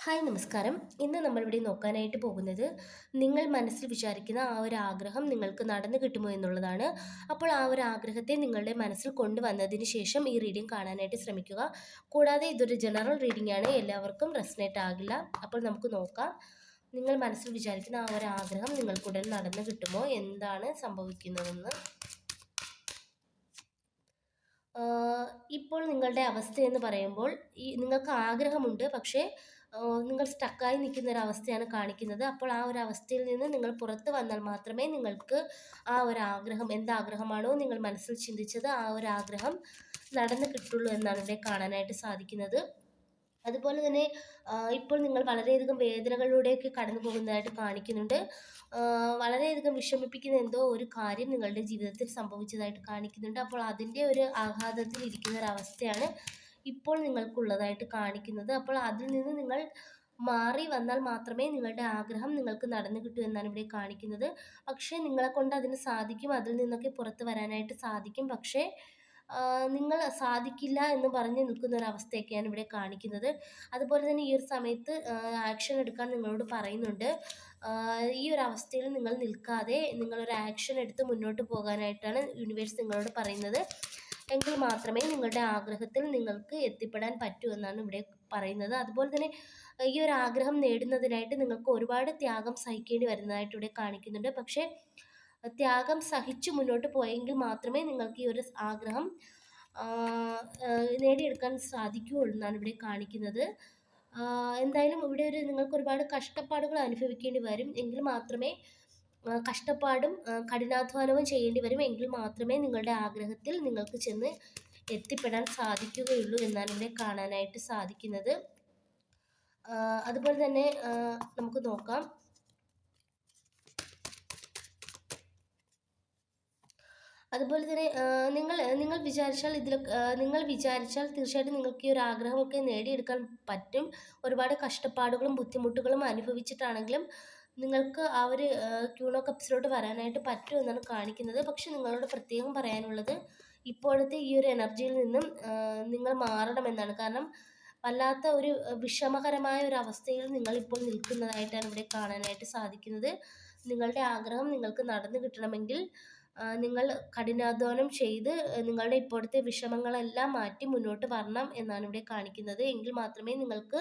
Hi നമസ്കാരം. ഇന്ന് നമ്മളിവിടെ നോക്കാനായിട്ട് പോകുന്നത് നിങ്ങൾ മനസ്സിൽ വിചാരിക്കുന്ന ആ ഒരു ആഗ്രഹം നിങ്ങൾക്ക് നടന്നു കിട്ടുമോ എന്നുള്ളതാണ്. അപ്പോൾ ആ ഒരു ആഗ്രഹത്തെ നിങ്ങളുടെ മനസ്സിൽ കൊണ്ടുവന്നതിന് ശേഷം ഈ റീഡിംഗ് കാണാനായിട്ട് ശ്രമിക്കുക. കൂടാതെ ഇതൊരു ജനറൽ റീഡിംഗ് ആണ്, എല്ലാവർക്കും റെസനേറ്റ് ആകില്ല. അപ്പോൾ നമുക്ക് നോക്കാം, നിങ്ങൾ മനസ്സിൽ വിചാരിക്കുന്ന ആ ഒരു ആഗ്രഹം നിങ്ങൾക്കുടൻ നടന്നു കിട്ടുമോ, എന്താണ് സംഭവിക്കുന്നതെന്ന്. ഇപ്പോൾ നിങ്ങളുടെ അവസ്ഥ എന്ന് പറയുമ്പോൾ നിങ്ങൾക്ക് ആഗ്രഹമുണ്ട്, പക്ഷേ നിങ്ങൾ സ്റ്റക്കായി നിൽക്കുന്ന ഒരു അവസ്ഥയാണ് കാണിക്കുന്നത്. അപ്പോൾ ആ ഒരു അവസ്ഥയിൽ നിന്ന് നിങ്ങൾ പുറത്ത് വന്നാൽ മാത്രമേ നിങ്ങൾക്ക് ആ ഒരു ആഗ്രഹം, എന്താഗ്രഹമാണോ നിങ്ങൾ മനസ്സിൽ ചിന്തിച്ചത്, ആ ഒരു ആഗ്രഹം നടന്ന് കിട്ടുള്ളൂ എന്നാണ് ഇവിടെ കാണാനായിട്ട് സാധിക്കുന്നത്. അതുപോലെ തന്നെ ഇപ്പോൾ നിങ്ങൾ വളരെയധികം വേദനകളിലൂടെയൊക്കെ കടന്നു പോകുന്നതായിട്ട് കാണിക്കുന്നുണ്ട്. വളരെയധികം വിഷമിപ്പിക്കുന്ന എന്തോ ഒരു കാര്യം നിങ്ങളുടെ ജീവിതത്തിൽ സംഭവിച്ചതായിട്ട് കാണിക്കുന്നുണ്ട്. അപ്പോൾ അതിൻ്റെ ഒരു ആഘാതത്തിൽ ഇരിക്കുന്ന ഒരവസ്ഥയാണ് ഇപ്പോൾ നിങ്ങൾക്കുള്ളതായിട്ട് കാണിക്കുന്നത്. അപ്പോൾ അതിൽ നിന്ന് നിങ്ങൾ മാറി വന്നാൽ മാത്രമേ നിങ്ങളുടെ ആഗ്രഹം നിങ്ങൾക്ക് നടന്നു കിട്ടൂ എന്നാണ് ഇവിടെ കാണിക്കുന്നത്. പക്ഷേ നിങ്ങളെ കൊണ്ട് അതിന് സാധിക്കും, അതിൽ നിന്നൊക്കെ പുറത്ത് വരാനായിട്ട് സാധിക്കും. പക്ഷേ നിങ്ങൾ സാധിക്കില്ല എന്ന് പറഞ്ഞ് നിൽക്കുന്ന ഒരവസ്ഥയൊക്കെയാണ് ഇവിടെ കാണിക്കുന്നത്. അതുപോലെ തന്നെ ഈ ഒരു സമയത്ത് ആക്ഷൻ എടുക്കാൻ നിങ്ങളോട് പറയുന്നുണ്ട്. ഈ ഒരു അവസ്ഥയിൽ നിങ്ങൾ നിൽക്കാതെ നിങ്ങളൊരു ആക്ഷൻ എടുത്ത് മുന്നോട്ട് പോകാനായിട്ടാണ് യൂണിവേഴ്സ് നിങ്ങളോട് പറയുന്നത്. എങ്കിൽ മാത്രമേ നിങ്ങളുടെ ആഗ്രഹത്തിൽ നിങ്ങൾക്ക് എത്തിപ്പെടാൻ പറ്റൂ എന്നാണ് ഇവിടെ പറയുന്നത്. അതുപോലെ തന്നെ ഈ ഒരു ആഗ്രഹം നേടുന്നതിനായിട്ട് നിങ്ങൾക്ക് ഒരുപാട് ത്യാഗം സഹിക്കേണ്ടി വരുന്നതായിട്ട് ഇവിടെ കാണിക്കുന്നുണ്ട്. പക്ഷേ ത്യാഗം സഹിച്ചു മുന്നോട്ട് പോയെങ്കിൽ മാത്രമേ നിങ്ങൾക്ക് ഈ ഒരു ആഗ്രഹം നേടിയെടുക്കാൻ സാധിക്കുകയുള്ളൂ എന്നാണ് ഇവിടെ കാണിക്കുന്നത്. എന്തായാലും ഇവിടെ നിങ്ങൾക്ക് ഒരുപാട് കഷ്ടപ്പാടുകൾ അനുഭവിക്കേണ്ടി വരും. എങ്കിൽ മാത്രമേ കഷ്ടപ്പാടും കഠിനാധ്വാനവും ചെയ്യേണ്ടി വരും. എങ്കിൽ മാത്രമേ നിങ്ങളുടെ ആഗ്രഹത്തിൽ നിങ്ങൾക്ക് ചെന്ന് എത്തിപ്പെടാൻ സാധിക്കുകയുള്ളൂ എന്നാണ് ഇവിടെ കാണാനായിട്ട് സാധിക്കുന്നത്. അതുപോലെ തന്നെ നമുക്ക് നോക്കാം. അതുപോലെ തന്നെ നിങ്ങൾ വിചാരിച്ചാൽ തീർച്ചയായിട്ടും നിങ്ങൾക്ക് ഈ ഒരു ആഗ്രഹമൊക്കെ നേടിയെടുക്കാൻ പറ്റും. ഒരുപാട് കഷ്ടപ്പാടുകളും ബുദ്ധിമുട്ടുകളും അനുഭവിച്ചിട്ടാണെങ്കിലും നിങ്ങൾക്ക് ആ ഒരു ക്യൂൺ ഓഫ് കപ്സിലോട്ട് വരാനായിട്ട് പറ്റും എന്നാണ് കാണിക്കുന്നത്. പക്ഷെ നിങ്ങളോട് പ്രത്യേകം പറയാനുള്ളത്, ഇപ്പോഴത്തെ ഈ ഒരു എനർജിയിൽ നിന്നും നിങ്ങൾ മാറണമെന്നാണ്. കാരണം വല്ലാത്ത ഒരു വിഷമകരമായ ഒരു അവസ്ഥയിൽ നിങ്ങളിപ്പോൾ നിൽക്കുന്നതായിട്ടാണ് ഇവിടെ കാണാനായിട്ട് സാധിക്കുന്നത്. നിങ്ങളുടെ ആഗ്രഹം നിങ്ങൾക്ക് നടന്നു കിട്ടണമെങ്കിൽ നിങ്ങൾ കഠിനാധ്വാനം ചെയ്ത് നിങ്ങളുടെ ഇപ്പോഴത്തെ വിഷമങ്ങളെല്ലാം മാറ്റി മുന്നോട്ട് വരണം എന്നാണ് ഇവിടെ കാണിക്കുന്നത്. എങ്കിൽ മാത്രമേ നിങ്ങൾക്ക്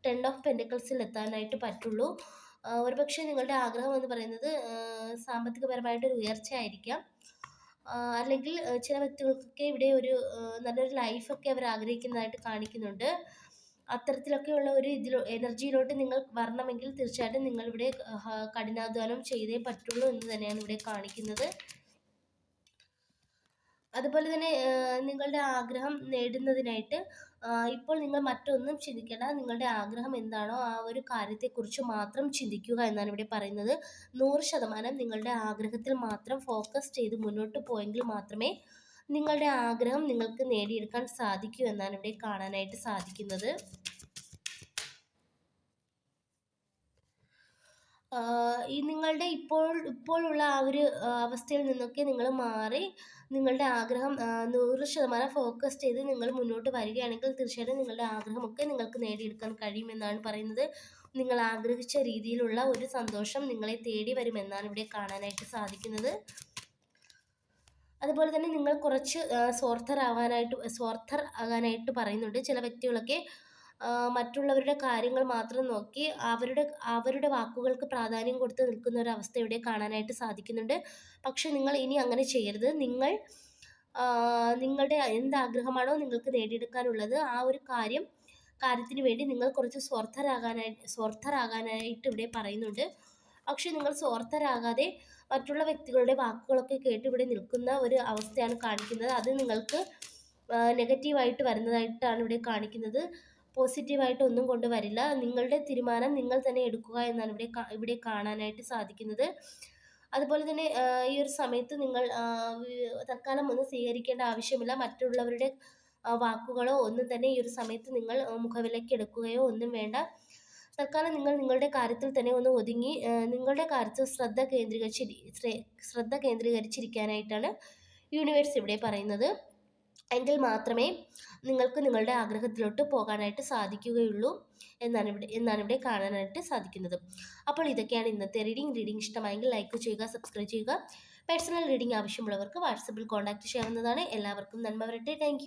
10 ഓഫ് പെൻറ്റക്കിൾസിൽ എത്താനായിട്ട് പറ്റുള്ളൂ. ഒരുപക്ഷെ നിങ്ങളുടെ ആഗ്രഹം എന്ന് പറയുന്നത് സാമ്പത്തികപരമായിട്ടൊരു ഉയർച്ചയായിരിക്കാം. അല്ലെങ്കിൽ ചില വ്യക്തികൾക്കൊക്കെ ഇവിടെ ഒരു നല്ലൊരു ലൈഫൊക്കെ അവർ ആഗ്രഹിക്കുന്നതായിട്ട് കാണിക്കുന്നുണ്ട്. അത്തരത്തിലൊക്കെയുള്ള ഒരു എനർജിയിലോട്ട് നിങ്ങൾ വരണമെങ്കിൽ തീർച്ചയായിട്ടും നിങ്ങളിവിടെ കഠിനാധ്വാനം ചെയ്തേ പറ്റുള്ളൂ എന്ന് തന്നെയാണ് ഇവിടെ കാണിക്കുന്നത്. അതുപോലെ തന്നെ നിങ്ങളുടെ ആഗ്രഹം നേടുന്നതിനായിട്ട് ഇപ്പോൾ നിങ്ങൾ മറ്റൊന്നും ചിന്തിക്കേണ്ട. നിങ്ങളുടെ ആഗ്രഹം എന്താണോ ആ ഒരു കാര്യത്തെക്കുറിച്ച് മാത്രം ചിന്തിക്കുക എന്നാണ് ഇവിടെ പറയുന്നത്. 100% നിങ്ങളുടെ ആഗ്രഹത്തിൽ മാത്രം ഫോക്കസ് ചെയ്ത് മുന്നോട്ട് പോയെങ്കിൽ മാത്രമേ നിങ്ങളുടെ ആഗ്രഹം നിങ്ങൾക്ക് നേടിയെടുക്കാൻ സാധിക്കൂ എന്നാണ് ഇവിടെ കാണാനായിട്ട് സാധിക്കുന്നത്. ഈ നിങ്ങളുടെ ഇപ്പോഴുള്ള ആ ഒരു അവസ്ഥയിൽ നിന്നൊക്കെ നിങ്ങൾ മാറി നിങ്ങളുടെ ആഗ്രഹം 100% ഫോക്കസ് ചെയ്ത് നിങ്ങൾ മുന്നോട്ട് വരികയാണെങ്കിൽ തീർച്ചയായിട്ടും നിങ്ങളുടെ ആഗ്രഹമൊക്കെ നിങ്ങൾക്ക് നേടിയെടുക്കാൻ കഴിയുമെന്നാണ് പറയുന്നത്. നിങ്ങൾ ആഗ്രഹിച്ച രീതിയിലുള്ള ഒരു സന്തോഷം നിങ്ങളെ തേടി വരുമെന്നാണ് ഇവിടെ കാണാനായിട്ട് സാധിക്കുന്നത്. അതുപോലെ തന്നെ നിങ്ങൾ കുറച്ച് സ്വാർത്ഥർ ആകാനായിട്ട് പറയുന്നുണ്ട്. ചില വ്യക്തികളൊക്കെ മറ്റുള്ളവരുടെ കാര്യങ്ങൾ മാത്രം നോക്കി അവരുടെ വാക്കുകൾക്ക് പ്രാധാന്യം കൊടുത്ത് നിൽക്കുന്ന ഒരു അവസ്ഥ ഇവിടെ കാണാനായിട്ട് സാധിക്കുന്നുണ്ട്. പക്ഷെ നിങ്ങൾ ഇനി അങ്ങനെ ചെയ്യരുത്. നിങ്ങളുടെ എന്താഗ്രഹമാണോ നിങ്ങൾക്ക് നേടിയെടുക്കാനുള്ളത് ആ ഒരു കാര്യത്തിന് വേണ്ടി നിങ്ങൾ കുറച്ച് സ്വാർത്ഥരാകാനായിട്ട് ഇവിടെ പറയുന്നുണ്ട്. പക്ഷെ നിങ്ങൾ സ്വാർത്ഥരാകാതെ മറ്റുള്ള വ്യക്തികളുടെ വാക്കുകളൊക്കെ കേട്ട് ഇവിടെ നിൽക്കുന്ന ഒരു അവസ്ഥയാണ് കാണിക്കുന്നത്. അത് നിങ്ങൾക്ക് നെഗറ്റീവായിട്ട് വരുന്നതായിട്ടാണ് ഇവിടെ കാണിക്കുന്നത്. പോസിറ്റീവായിട്ട് ഒന്നും കൊണ്ടുവരില്ല. നിങ്ങളുടെ തീരുമാനം നിങ്ങൾ തന്നെ എടുക്കുക എന്നാണ് ഇവിടെ കാണാനായിട്ട് സാധിക്കുന്നത്. അതുപോലെ തന്നെ ഈ ഒരു സമയത്ത് നിങ്ങൾ തൽക്കാലം ഒന്നും സ്വീകരിക്കേണ്ട ആവശ്യമില്ല. മറ്റുള്ളവരുടെ വാക്കുകളോ ഒന്നും തന്നെ ഈ ഒരു സമയത്ത് നിങ്ങൾ മുഖവിലക്കെടുക്കുകയോ ഒന്നും വേണ്ട. തൽക്കാലം നിങ്ങൾ നിങ്ങളുടെ കാര്യത്തിൽ തന്നെ ഒന്ന് ഒതുങ്ങി നിങ്ങളുടെ കാര്യത്തിൽ ശ്രദ്ധ കേന്ദ്രീകരിച്ചിരിക്കാനായിട്ടാണ് യൂണിവേഴ്സ് ഇവിടെ പറയുന്നത്. എങ്കിൽ മാത്രമേ നിങ്ങൾക്ക് നിങ്ങളുടെ ആഗ്രഹത്തിലോട്ട് പോകാനായിട്ട് സാധിക്കുകയുള്ളൂ. എന്നാണ് ഇവിടെ കാണാനായിട്ട് സാധിക്കുന്നത്. അപ്പോൾ ഇതൊക്കെയാണ് ഇന്നത്തെ റീഡിംഗ് ഇഷ്ടമായെങ്കിൽ ലൈക്ക് ചെയ്യുക, സബ്സ്ക്രൈബ് ചെയ്യുക. പേഴ്സണൽ റീഡിംഗ് ആവശ്യമുള്ളവർക്ക് വാട്സപ്പിൽ കോൺടാക്റ്റ് ചെയ്യാവുന്നതാണ്. എല്ലാവർക്കും നന്മ വരട്ടെ. താങ്ക്